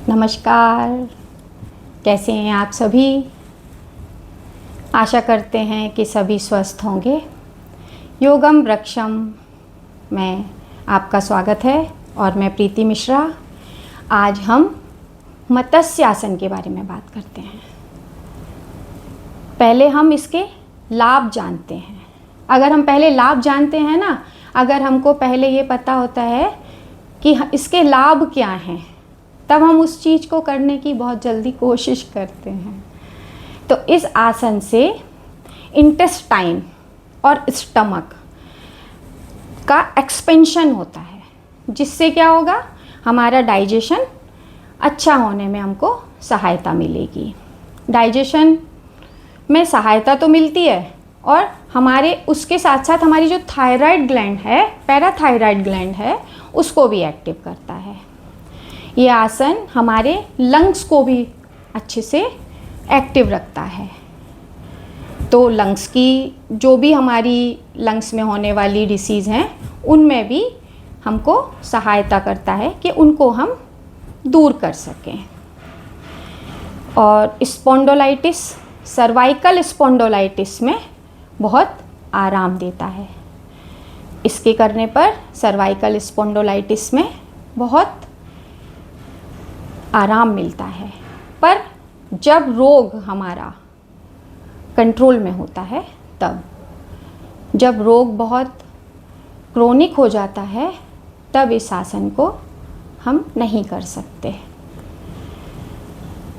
नमस्कार। कैसे हैं आप सभी? आशा करते हैं कि सभी स्वस्थ होंगे। योगम वृक्षम में आपका स्वागत है और मैं प्रीति मिश्रा। आज हम मत्स्य आसन के बारे में बात करते हैं। पहले हम इसके लाभ जानते हैं। अगर हम पहले लाभ जानते हैं ना, अगर हमको पहले ये पता होता है कि इसके लाभ क्या हैं, तब हम उस चीज़ को करने की बहुत जल्दी कोशिश करते हैं। तो इस आसन से इंटेस्टाइन और स्टमक का एक्सपेंशन होता है, जिससे क्या होगा, हमारा डाइजेशन अच्छा होने में हमको सहायता मिलेगी। डाइजेशन में सहायता तो मिलती है और हमारे उसके साथ साथ हमारी जो थायराइड ग्लैंड है, पैराथायराइड ग्लैंड है, उसको भी एक्टिव करता है। ये आसन हमारे लंग्स को भी अच्छे से एक्टिव रखता है। तो लंग्स की जो भी हमारी लंग्स में होने वाली डिसीज़ हैं, उनमें भी हमको सहायता करता है कि उनको हम दूर कर सकें। और स्पॉन्डोलाइटिस, सर्वाइकल स्पॉन्डोलाइटिस में बहुत आराम देता है। इसके करने पर सर्वाइकल स्पॉन्डोलाइटिस में बहुत आराम मिलता है। पर जब रोग हमारा कंट्रोल में होता है, तब जब रोग बहुत क्रोनिक हो जाता है, तब इस आसन को हम नहीं कर सकते।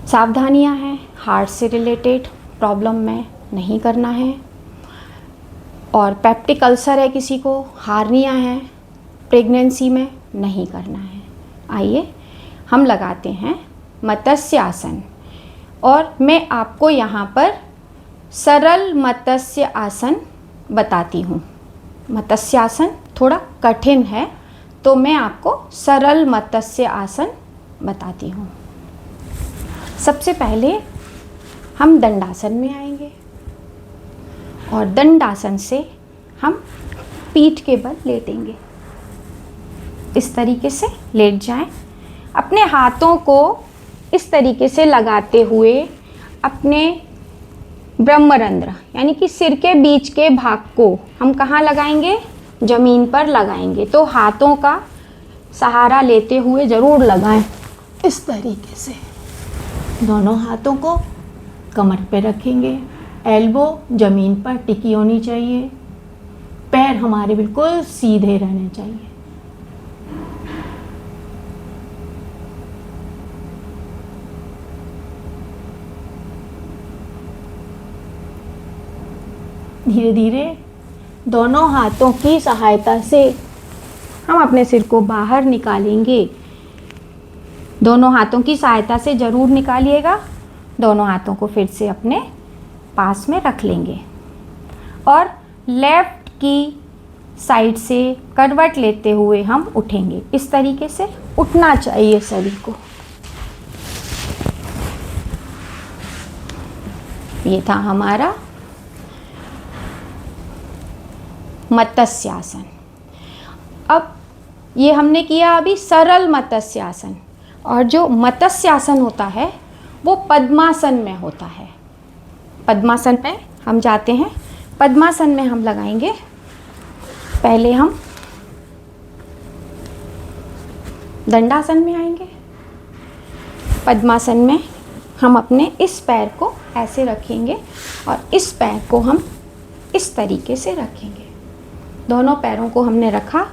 सावधानियां हैं, हार्ट से रिलेटेड प्रॉब्लम में नहीं करना है, और पेप्टिक अल्सर है किसी को, हार्निया है, प्रेगनेंसी में नहीं करना है। आइए हम लगाते हैं मत्स्य आसन। और मैं आपको यहाँ पर सरल मत्स्य आसन बताती हूँ। मत्स्य आसन थोड़ा कठिन है, तो मैं आपको सरल मत्स्य आसन बताती हूँ। सबसे पहले हम दंडासन में आएंगे और दंडासन से हम पीठ के बल लेटेंगे। इस तरीके से लेट जाएं। अपने हाथों को इस तरीके से लगाते हुए अपने ब्रह्मरंध्र यानी कि सिर के बीच के भाग को हम कहाँ लगाएंगे? जमीन पर लगाएंगे। तो हाथों का सहारा लेते हुए ज़रूर लगाएं। इस तरीके से दोनों हाथों को कमर पे रखेंगे। एल्बो ज़मीन पर टिकी होनी चाहिए। पैर हमारे बिल्कुल सीधे रहने चाहिए। धीरे धीरे दोनों हाथों की सहायता से हम अपने सिर को बाहर निकालेंगे। दोनों हाथों की सहायता से ज़रूर निकालिएगा। दोनों हाथों को फिर से अपने पास में रख लेंगे और लेफ्ट की साइड से करवट लेते हुए हम उठेंगे। इस तरीके से उठना चाहिए सभी को। ये था हमारा मत्स्य आसन। अब ये हमने किया अभी सरल मत्स्य आसन, और जो मत्स्य आसन होता है वो पद्मासन में होता है। पद्मासन में हम जाते हैं। पद्मासन में हम लगाएंगे। पहले हम दंडासन में आएंगे। पद्मासन में हम अपने इस पैर को ऐसे रखेंगे और इस पैर को हम इस तरीके से रखेंगे। दोनों पैरों को हमने रखा।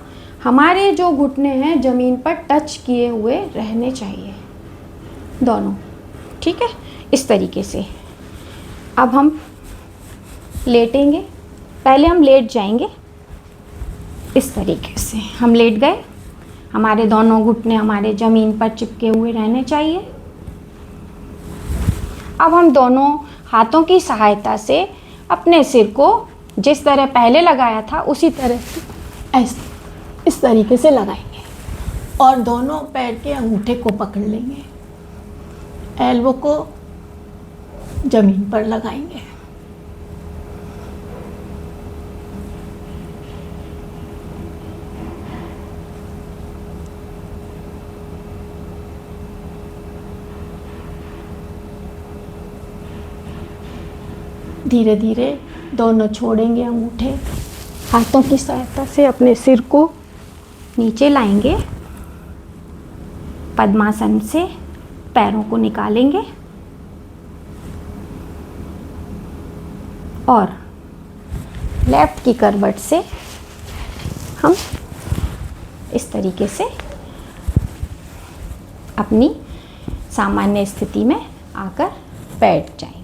हमारे जो घुटने हैं ज़मीन पर टच किए हुए रहने चाहिए, दोनों। ठीक है, इस तरीके से। अब हम लेटेंगे। पहले हम लेट जाएंगे। इस तरीके से हम लेट गए। हमारे दोनों घुटने हमारे ज़मीन पर चिपके हुए रहने चाहिए। अब हम दोनों हाथों की सहायता से अपने सिर को जिस तरह पहले लगाया था उसी तरह से ऐसे इस तरीके से लगाएंगे और दोनों पैर के अंगूठे को पकड़ लेंगे। एल्बो को ज़मीन पर लगाएंगे। धीरे धीरे दोनों छोड़ेंगे अंगूठे, हाथों की सहायता से अपने सिर को नीचे लाएंगे, पद्मासन से पैरों को निकालेंगे और लेफ्ट की करवट से हम इस तरीके से अपनी सामान्य स्थिति में आकर बैठ जाएं।